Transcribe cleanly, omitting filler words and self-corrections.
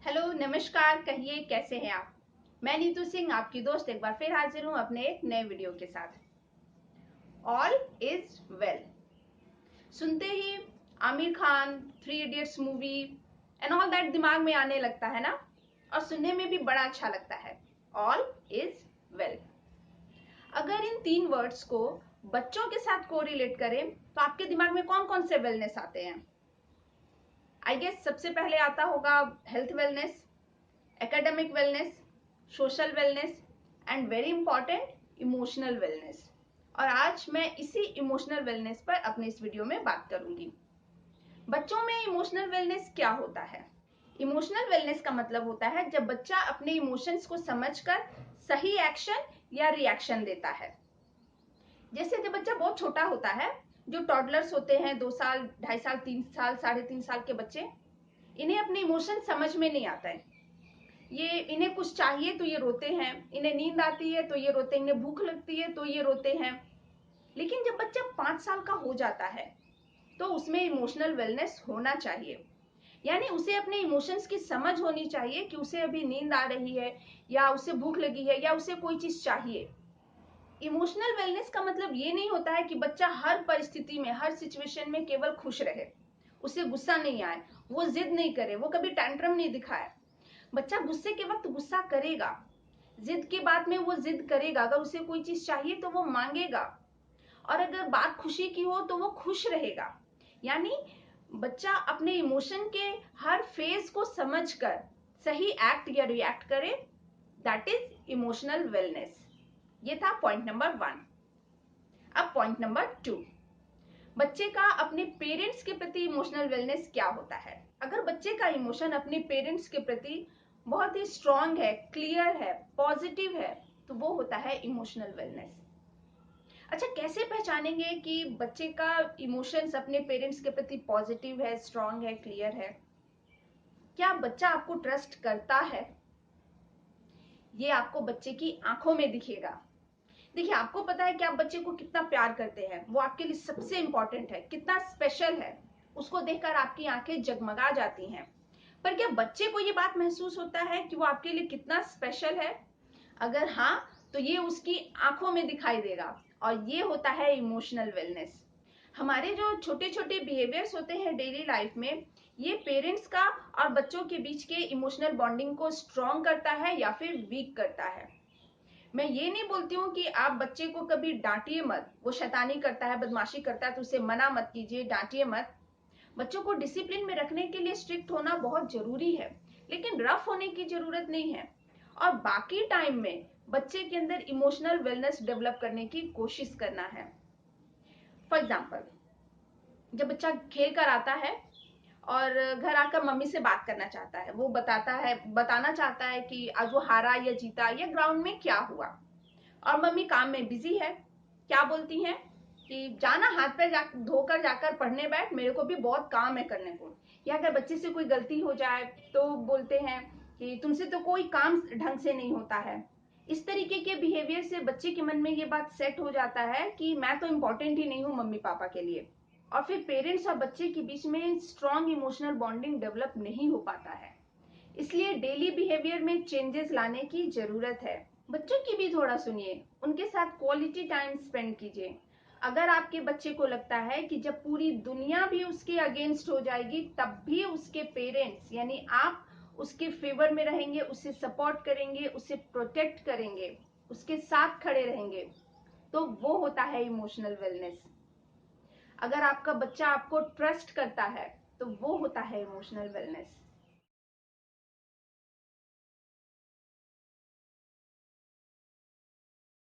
Hello नमस्कार, कहिए कैसे हैं आप। मैं नीतू सिंह आपकी दोस्त एक बार फिर हाजिर हूं अपने एक नए वीडियो के साथ। ऑल इज वेल सुनते ही Aamir Khan, three idiots movie and all that दिमाग में आने लगता है ना, और सुनने में भी बड़ा अच्छा लगता है। All is well. अगर इन तीन वर्ड्स को बच्चों के साथ कोरिलेट करें तो आपके दिमाग में कौन कौन से वेलनेस आते हैं। आई गेस सबसे पहले आता होगा health wellness, academic wellness, social wellness and very important emotional wellness. और आज मैं इसी इमोशनल वेलनेस पर अपने इस वीडियो में बात करूंगी। बच्चों में इमोशनल वेलनेस क्या होता है। इमोशनल वेलनेस का मतलब होता है जब बच्चा अपने इमोशंस को समझकर सही एक्शन या रिएक्शन देता है। जैसे जब बच्चा बहुत छोटा होता है, जो टॉडलर्स होते हैं, 2 साल, 2.5 साल, 3 साल, 3.5 साल के बच्चे, इन्हें अपने इमोशन समझ में नहीं आता है। ये इन्हें कुछ चाहिए तो ये रोते हैं, इन्हें नींद आती है तो ये रोते हैं, इन्हें भूख लगती है तो ये रोते हैं। लेकिन जब बच्चा 5 साल का हो जाता है तो उसमें इमोशनल वेलनेस होना चाहिए। यानी उसे अपने इमोशंस की समझ होनी चाहिए कि उसे अभी नींद आ रही है, या उसे भूख लगी है, या उसे कोई चीज चाहिए। इमोशनल वेलनेस का मतलब ये नहीं होता है कि बच्चा हर परिस्थिति में, हर सिचुएशन में केवल खुश रहे, उसे गुस्सा नहीं आए, वो जिद नहीं करे, वो कभी टैंट्रम नहीं दिखाए। बच्चा गुस्से के वक्त गुस्सा करेगा, जिद के बाद में वो जिद करेगा, अगर उसे कोई चीज चाहिए तो वो मांगेगा, और अगर बात खुशी की हो तो वो खुश रहेगा। यानी बच्चा अपने इमोशन के हर फेज को समझकर सही एक्ट या रिएक्ट करे, दैट इज इमोशनल वेलनेस। ये था पॉइंट नंबर 1। अब पॉइंट नंबर 2, बच्चे का अपने पेरेंट्स के प्रति इमोशनल वेलनेस क्या होता है। अगर बच्चे का इमोशन अपने पेरेंट्स के प्रति बहुत ही स्ट्रांग है, क्लियर है, पॉजिटिव है, तो वो होता है इमोशनल वेलनेस। अच्छा, कैसे पहचानेंगे कि बच्चे का इमोशंस अपने पेरेंट्स के प्रति पॉजिटिव है, स्ट्रांग है, क्लियर है। क्या बच्चा आपको ट्रस्ट करता है, ये आपको बच्चे की आंखों में दिखेगा। देखिए, आपको पता है कि आप बच्चे को कितना प्यार करते हैं, वो आपके लिए सबसे इंपॉर्टेंट है, कितना स्पेशल है, उसको देखकर आपकी आंखें जगमगा जाती हैं। पर क्या बच्चे को ये बात महसूस होता है कि वो आपके लिए कितना स्पेशल है। अगर हाँ, तो ये उसकी आंखों में दिखाई देगा, और ये होता है इमोशनल वेलनेस। हमारे जो छोटे छोटे बिहेवियर्स होते हैं डेली लाइफ में, ये पेरेंट्स का और बच्चों के बीच के इमोशनल बॉन्डिंग को स्ट्रॉन्ग करता है या फिर वीक करता है। मैं ये नहीं बोलती हूँ कि आप बच्चे को कभी डांटिए मत, वो शैतानी करता है, बदमाशी करता है तो उसे मना मत कीजिए, डांटिए मत। बच्चों को डिसिप्लिन में रखने के लिए स्ट्रिक्ट होना बहुत जरूरी है, लेकिन रफ होने की जरूरत नहीं है। और बाकी टाइम में बच्चे के अंदर इमोशनल वेलनेस डेवलप करने की कोशिश करना है। फॉर एग्जाम्पल, जब बच्चा खेल कर आता है और घर आकर मम्मी से बात करना चाहता है, वो बताना चाहता है कि आज वो हारा या जीता, या ग्राउंड में क्या हुआ, और मम्मी काम में बिजी है, क्या बोलती हैं कि जाना हाथ पैर धोकर जाकर पढ़ने बैठ, मेरे को भी बहुत काम है करने को। या अगर बच्चे से कोई गलती हो जाए तो बोलते हैं कि तुमसे तो कोई काम ढंग से नहीं होता है। इस तरीके के बिहेवियर से बच्चे के मन में ये बात सेट हो जाता है कि मैं तो इम्पोर्टेंट ही नहीं हूँ मम्मी पापा के लिए, और फिर पेरेंट्स और बच्चे के बीच में स्ट्रॉन्ग इमोशनल बॉन्डिंग डेवलप नहीं हो पाता है। इसलिए डेली बिहेवियर में चेंजेस लाने की जरूरत है। बच्चों की भी थोड़ा सुनिए, उनके साथ क्वालिटी टाइम स्पेंड कीजिए। अगर आपके बच्चे को लगता है कि जब पूरी दुनिया भी उसके अगेंस्ट हो जाएगी तब भी उसके पेरेंट्स यानी आप उसके फेवर में रहेंगे, उसे सपोर्ट करेंगे, उसे प्रोटेक्ट करेंगे, उसके साथ खड़े रहेंगे, तो वो होता है इमोशनल वेलनेस। अगर आपका बच्चा आपको ट्रस्ट करता है तो वो होता है इमोशनल वेलनेस।